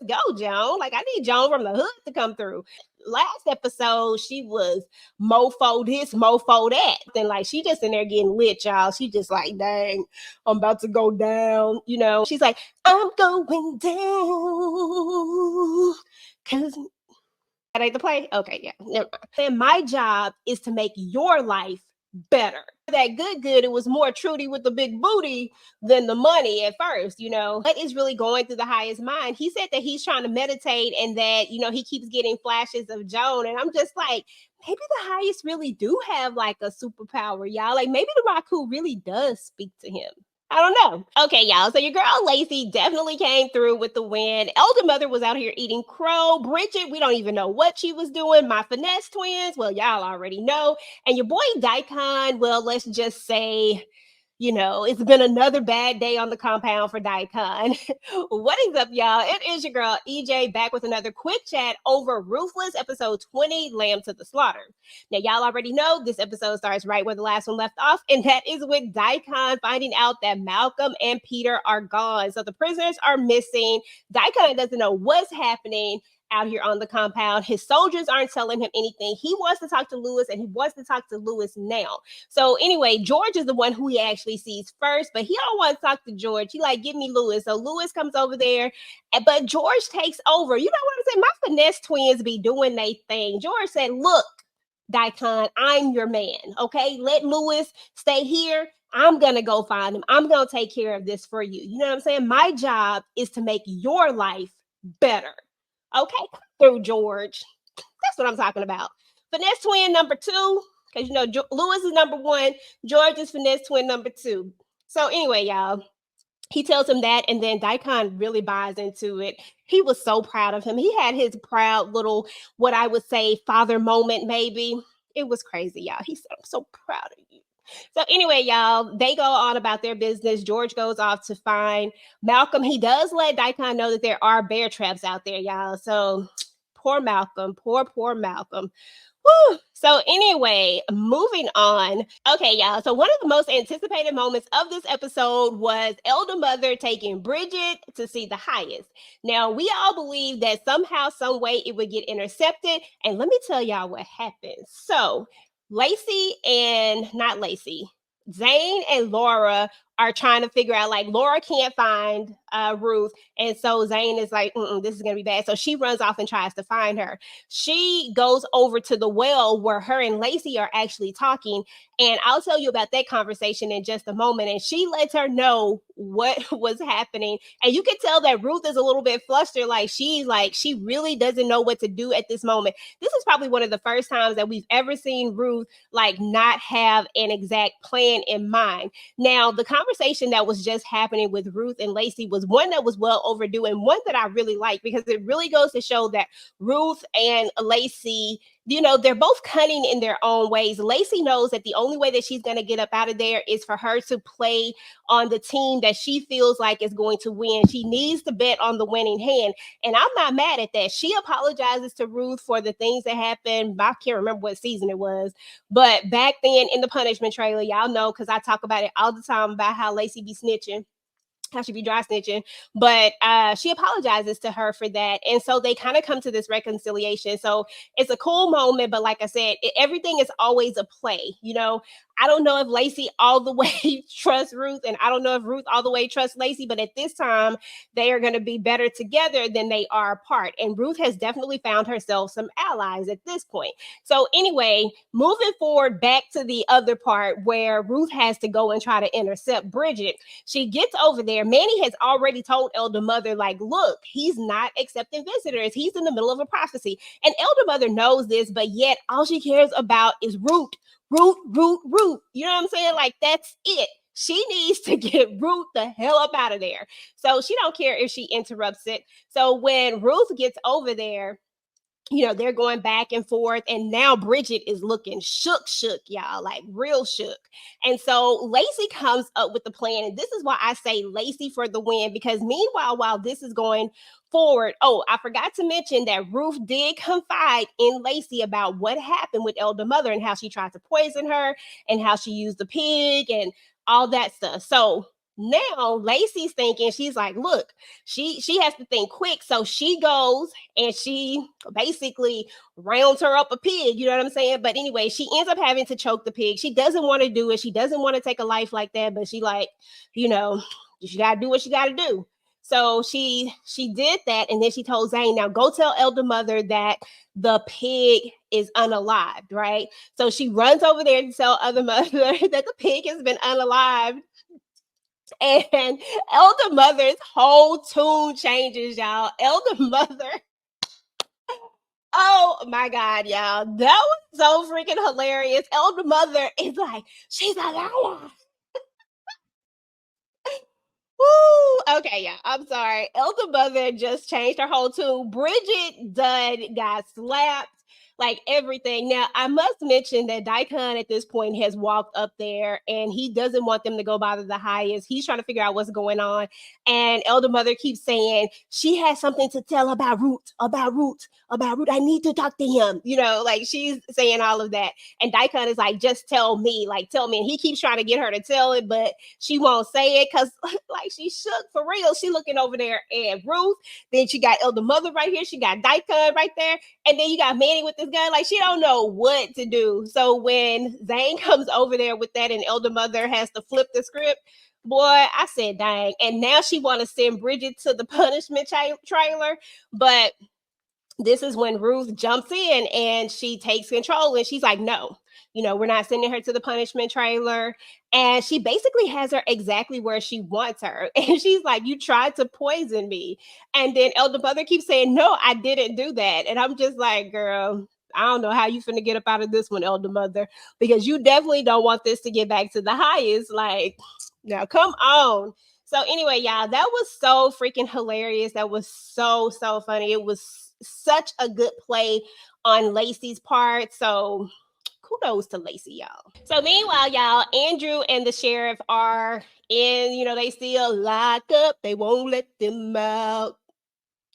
let's go, Joan. Like, I need Joan from the hood to come through. Last episode, she was mofo this, mofo that. Then, like, she just in there getting lit, y'all. She just like, dang, I'm about to go down. She's like, I'm going down. Cause that ain't the play? Okay, yeah. Never mind. And my job is to make your life better. That good, it was more Trudy with the big booty than the money at first, What is really going through the highest mind? He said that he's trying to meditate and that, he keeps getting flashes of Joan. And I'm just like, maybe the highest really do have like a superpower, y'all. Like maybe the Raku really does speak to him. I don't know. Okay, y'all. So your girl Lacey definitely came through with the win. Elder Mother was out here eating crow. Bridget, we don't even know what she was doing. My finesse twins, well, y'all already know. And your boy Daikon, well, let's just say, it's been another bad day on the compound for Daikon. What is up, y'all? It is your girl EJ back with another quick chat over Ruthless episode 20, Lamb to the Slaughter. Now, y'all already know this episode starts right where the last one left off, and that is with Daikon finding out that Malcolm and Peter are gone. So the prisoners are missing. Daikon doesn't know what's happening out here on the compound. His soldiers aren't telling him anything. He wants to talk to Lewis, and he wants to talk to Lewis now. So anyway, George is the one who he actually sees first, but he don't want to talk to George. He like, give me Lewis. So Lewis comes over there, but George takes over. You know what I'm saying? My finesse twins be doing their thing. George said, look, Daikon, I'm your man, okay? Let Lewis stay here. I'm going to go find him. I'm going to take care of this for you. You know what I'm saying? My job is to make your life better. Okay, through George. That's what I'm talking about. Finesse twin number 2, because Lewis is number 1. George is finesse twin number 2. So anyway, y'all, he tells him that, and then Daikon really buys into it. He was so proud of him. He had his proud little, what I would say, father moment, maybe. It was crazy, y'all. He said, I'm so proud of you. So anyway, y'all, they go on about their business. George goes off to find Malcolm. He does let Daikon know that there are bear traps out there, y'all. So poor Malcolm, poor Malcolm. Whew. So anyway, moving on. Okay, y'all. So one of the most anticipated moments of this episode was Elder Mother taking Bridget to see the highest. Now, we all believe that somehow, some way it would get intercepted. And let me tell y'all what happened. So Zane and Laura are trying to figure out, like, Laura can't find Ruth. And so Zane is like, this is going to be bad. So she runs off and tries to find her. She goes over to the well where her and Lacey are actually talking. And I'll tell you about that conversation in just a moment. And she lets her know what was happening. And you can tell that Ruth is a little bit flustered. She really doesn't know what to do at this moment. This is probably one of the first times that we've ever seen Ruth not have an exact plan in mind. Now, the conversation that was just happening with Ruth and Lacey was one that was well overdue, and one that I really like, because it really goes to show that Ruth and Lacey, they're both cunning in their own ways. Lacey knows that the only way that she's going to get up out of there is for her to play on the team that she feels like is going to win. She needs to bet on the winning hand. And I'm not mad at that. She apologizes to Ruth for the things that happened. I can't remember what season it was. But back then in the punishment trailer, y'all know, because I talk about it all the time about how Lacey be snitching, how she be dry snitching, but she apologizes to her for that. And so they kind of come to this reconciliation. So it's a cool moment, but like I said, everything is always a play. I don't know if Lacey all the way trusts Ruth, and I don't know if Ruth all the way trusts Lacey, but at this time, they are going to be better together than they are apart. And Ruth has definitely found herself some allies at this point. So anyway, moving forward back to the other part where Ruth has to go and try to intercept Bridget. She gets over there. Manny has already told Elder Mother, look, he's not accepting visitors. He's in the middle of a prophecy. And Elder Mother knows this, but yet all she cares about is Ruth. Root. You know what I'm saying? That's it. She needs to get Ruth the hell up out of there. So she don't care if she interrupts it. So when Ruth gets over there, they're going back and forth, and now Bridget is looking shook, y'all, real shook. And so Lacey comes up with the plan, and this is why I say Lacey for the win, because meanwhile, while this is going forward, I forgot to mention that Ruth did confide in Lacey about what happened with Elder Mother and how she tried to poison her and how she used the pig and all that stuff. So now Lacey's thinking, she's like, look, she has to think quick. So she goes and she basically rounds her up a pig, you know what I'm saying? But anyway, she ends up having to choke the pig. She doesn't want to do it. She doesn't want to take a life like that, but she like, you know, you gotta do what you gotta do. So she did that, and then she told Zane, now go tell Elder Mother that the pig is unalived, right? So she runs over there to tell Elder Mother that the pig has been unalived. And Elder Mother's whole tune changes, y'all. Elder Mother, oh my God, y'all. That was so freaking hilarious. Elder Mother is like, she's a liar. Woo! Okay, yeah, I'm sorry. Elder Mother just changed her whole tune. Bridget Dunn got slapped, like everything. Now, I must mention that Daikon at this point has walked up there and he doesn't want them to go bother the highest. He's trying to figure out what's going on. And Elder Mother keeps saying, she has something to tell about Root, about Root, about Root. I need to talk to him. You know, like she's saying all of that. And Daikon is like, just tell me, like, tell me. And he keeps trying to get her to tell it, but she won't say it because, like, she shook for real. She looking over there at Ruth. Then she got Elder Mother right here. She got Daikon right there. And then you got Manny with this gun. Like, she don't know what to do. So when Zane comes over there with that and Elder Mother has to flip the script, boy, I said, dang. And now she want to send Bridget to the punishment trailer. But this is when Ruth jumps in and she takes control and she's like, no, you know, we're not sending her to the punishment trailer. And she basically has her exactly where she wants her. And she's like, you tried to poison me. And then Elder Mother keeps saying, no, I didn't do that. And I'm just like, girl, I don't know how you finna get up out of this one, Elder Mother, because you definitely don't want this to get back to the highest. Like, now come on. So anyway, y'all, that was so freaking hilarious. That was so funny. It was such a good play on Lacey's part. So kudos to Lacey, y'all. So meanwhile, y'all, Andrew and the sheriff are in, you know, they still locked up. They won't let them out.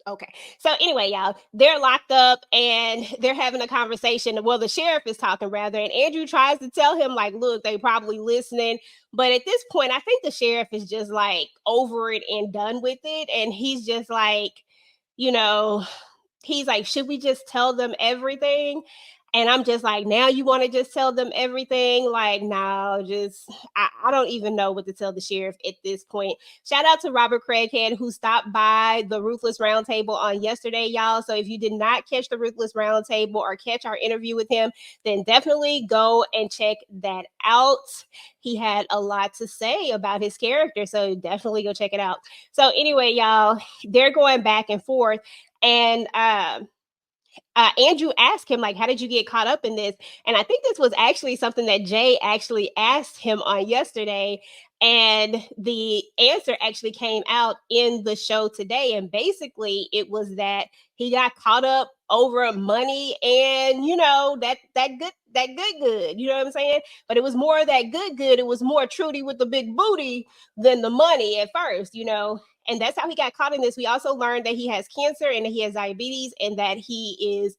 Okay. So anyway, y'all, they're locked up and they're having a conversation. Well, the sheriff is talking rather, and Andrew tries to tell him, like, look, they probably listening. But at this point, I think the sheriff is just like over it and done with it. And he's just like, you know, he's like, should we just tell them everything? And I'm just like, now you want to just tell them everything? Like, no, just, I don't even know what to tell the sheriff at this point. Shout out to Robert Craighead, who stopped by the Ruthless Roundtable on yesterday, y'all. So if you did not catch the Ruthless Roundtable or catch our interview with him, then definitely go and check that out. He had a lot to say about his character, so definitely go check it out. So anyway, y'all, they're going back and forth. And Andrew asked him, like, how did you get caught up in this? And I think this was actually something that Jay actually asked him on yesterday. And the answer actually came out in the show today. And basically it was that he got caught up over money and, you know, that good, you know what I'm saying? But it was more that good. It was more Trudy with the big booty than the money at first, you know? And that's how he got caught in this. We also learned that he has cancer and that he has diabetes and that he is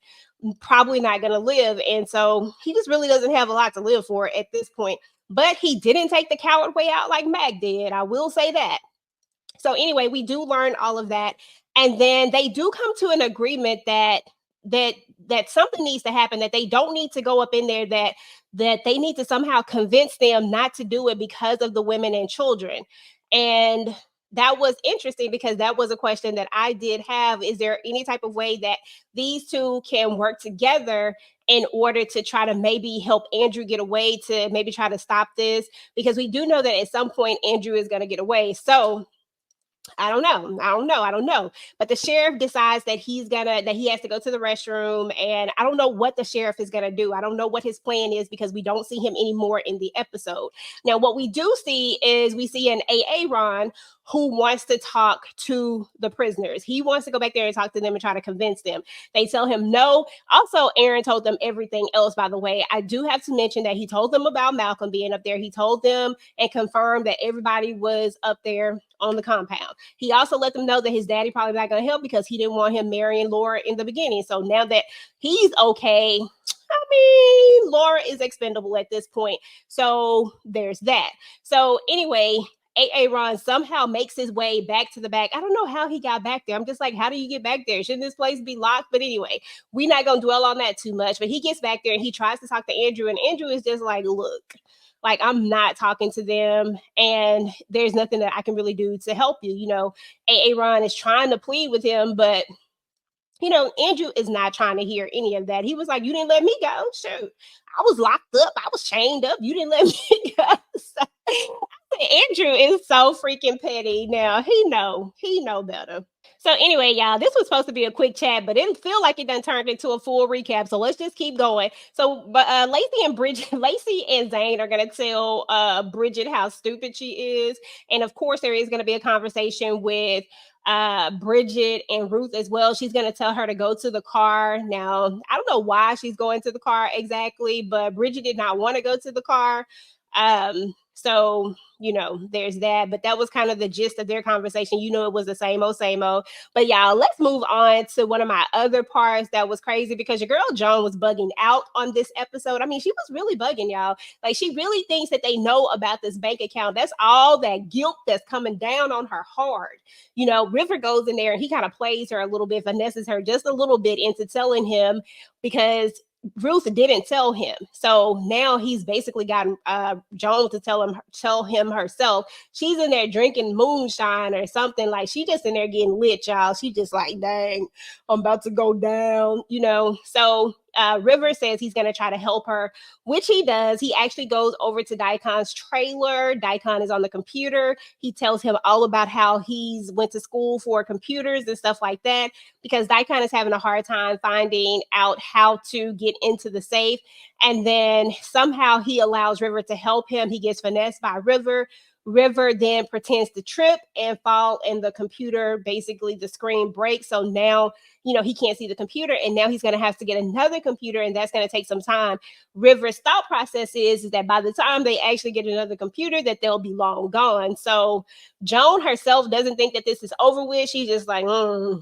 probably not going to live. And so he just really doesn't have a lot to live for at this point. But he didn't take the coward way out like Mac did. I will say that. So anyway, we do learn all of that. And then they do come to an agreement that something needs to happen, that they don't need to go up in there, that they need to somehow convince them not to do it because of the women and children. And that was interesting because that was a question that I did have. Is there any type of way that these two can work together in order to try to maybe help Andrew get away, to maybe try to stop this? Because we do know that at some point Andrew is going to get away. So I don't know. But the sheriff decides that he has to go to the restroom, and I don't know what the sheriff is gonna do. I don't know what his plan is because we don't see him anymore in the episode. Now, what we do see is we see an AA Ron who wants to talk to the prisoners. He wants to go back there and talk to them and try to convince them. They tell him no. Also, Aaron told them everything else, by the way. I do have to mention that he told them about Malcolm being up there. He told them and confirmed that everybody was up there on the compound. He also let them know that his daddy probably not going to help because he didn't want him marrying Laura in the beginning. So now that he's okay, I mean, Laura is expendable at this point. So there's that. So anyway, Aaron somehow makes his way back to the back. I don't know how he got back there. I'm just like, how do you get back there? Shouldn't this place be locked? But anyway, we're not gonna dwell on that too much. But he gets back there and he tries to talk to Andrew, and Andrew is just like, look, like I'm not talking to them, and there's nothing that I can really do to help you. Aaron is trying to plead with him, but Andrew is not trying to hear any of that. He was like, you didn't let me go. Shoot. I was locked up. I was chained up. You didn't let me go. So, Andrew is so freaking petty now. He know better. So anyway, y'all, this was supposed to be a quick chat, but it didn't feel like it done turned into a full recap. So let's just keep going. So, but Lacey and Zane are gonna tell Bridget how stupid she is, and of course there is gonna be a conversation with Bridget and Ruth as well. She's gonna tell her to go to the car. Now, I don't know why she's going to the car exactly, but Bridget did not want to go to the car. So there's that, but that was kind of the gist of their conversation. It was the same old. But y'all, let's move on to one of my other parts that was crazy, because your girl Joan was bugging out on this episode. I mean, she was really bugging, y'all. Like, she really thinks that they know about this bank account. That's all that guilt that's coming down on her hard. River goes in there and he kind of plays her a little bit, finesses her just a little bit into telling him, because Ruth didn't tell him. So now he's basically gotten Joan to tell him herself. She's in there drinking moonshine or something. Like, she just in there getting lit, y'all. She just like, dang, I'm about to go down, So River says he's going to try to help her, which he does. He actually goes over to Daikon's trailer. Daikon is on the computer. He tells him all about how he's went to school for computers and stuff like that, because Daikon is having a hard time finding out how to get into the safe. And then somehow he allows River to help him. He gets finessed by River. River then pretends to trip and fall in the computer. Basically, the screen breaks. So now, he can't see the computer, and now he's going to have to get another computer, and that's going to take some time. River's thought process is that by the time they actually get another computer, that they'll be long gone. So Joan herself doesn't think that this is over with. She's just like, I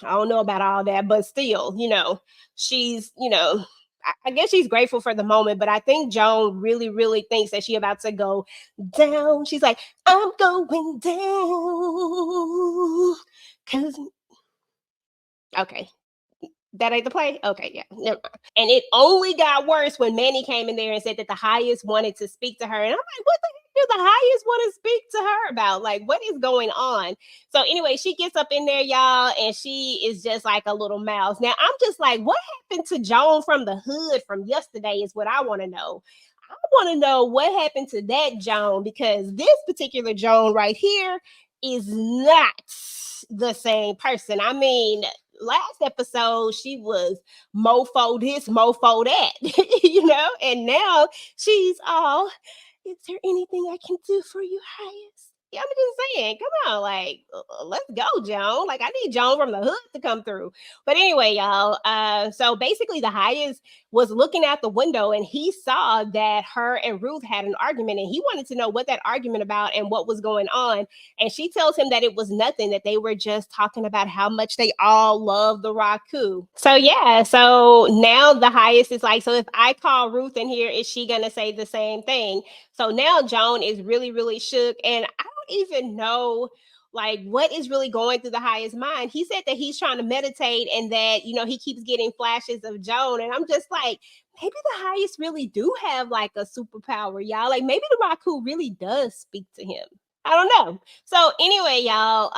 don't know about all that, but still, she's, I guess she's grateful for the moment, but I think Joan really, really thinks that she's about to go down. She's like, I'm going down. Okay. That ain't the play? Okay, yeah. Never mind. And it only got worse when Manny came in there and said that the highest wanted to speak to her. And I'm like, what the heck do the highest want to speak to her about? Like, what is going on? So anyway, she gets up in there, y'all, and she is just like a little mouse. Now, I'm just like, what happened to Joan from the hood from yesterday is what I want to know. I want to know what happened to that Joan, because this particular Joan right here is not the same person. I mean, last episode she was mofo this, mofo that, and now she's all, is there anything I can do for you, highest? Yeah, I'm just saying, come on, like, let's go, Joan. Like, I need Joan from the hood to come through. But anyway, y'all, so basically the highest was looking out the window and he saw that her and Ruth had an argument, and he wanted to know what that argument about and what was going on. And she tells him that it was nothing, that they were just talking about how much they all love the Raku. So yeah, so now the highest is like, so if I call Ruth in here, is she gonna say the same thing? So now Joan is really, really shook, and I don't even know like what is really going through the highest mind. He said that he's trying to meditate and that, he keeps getting flashes of Joan. And I'm just like, maybe the highest really do have like a superpower, y'all. Like, maybe the Raku really does speak to him. I don't know. So anyway, y'all,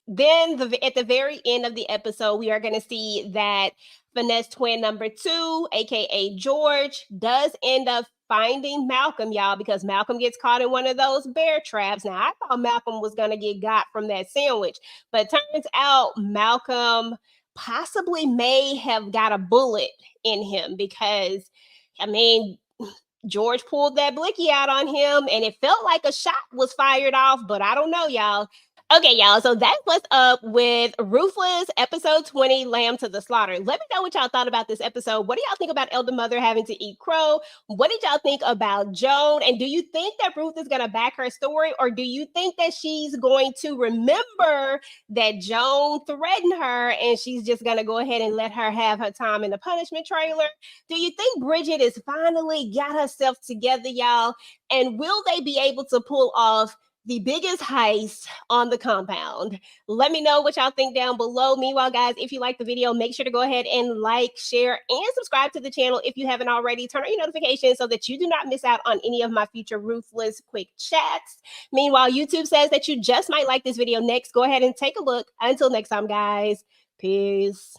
then at the very end of the episode, we are going to see that finesse twin number 2, aka George, does end up finding Malcolm, y'all, because Malcolm gets caught in one of those bear traps. Now, I thought Malcolm was going to get got from that sandwich, but turns out Malcolm possibly may have got a bullet in him, because, I mean, George pulled that blicky out on him and it felt like a shot was fired off, but I don't know, y'all. Okay, y'all. So that's what's up with Ruthless, episode 20, Lamb to the Slaughter. Let me know what y'all thought about this episode. What do y'all think about Elder Mother having to eat crow? What did y'all think about Joan? And do you think that Ruth is going to back her story? Or do you think that she's going to remember that Joan threatened her and she's just going to go ahead and let her have her time in the punishment trailer? Do you think Bridget has finally got herself together, y'all? And will they be able to pull off the biggest heist on the compound? Let me know what y'all think down below. Meanwhile, guys, if you like the video, make sure to go ahead and like, share, and subscribe to the channel if you haven't already. Turn on your notifications so that you do not miss out on any of my future Ruthless quick chats. Meanwhile, YouTube says that you just might like this video next. Go ahead and take a look. Until next time, guys, peace.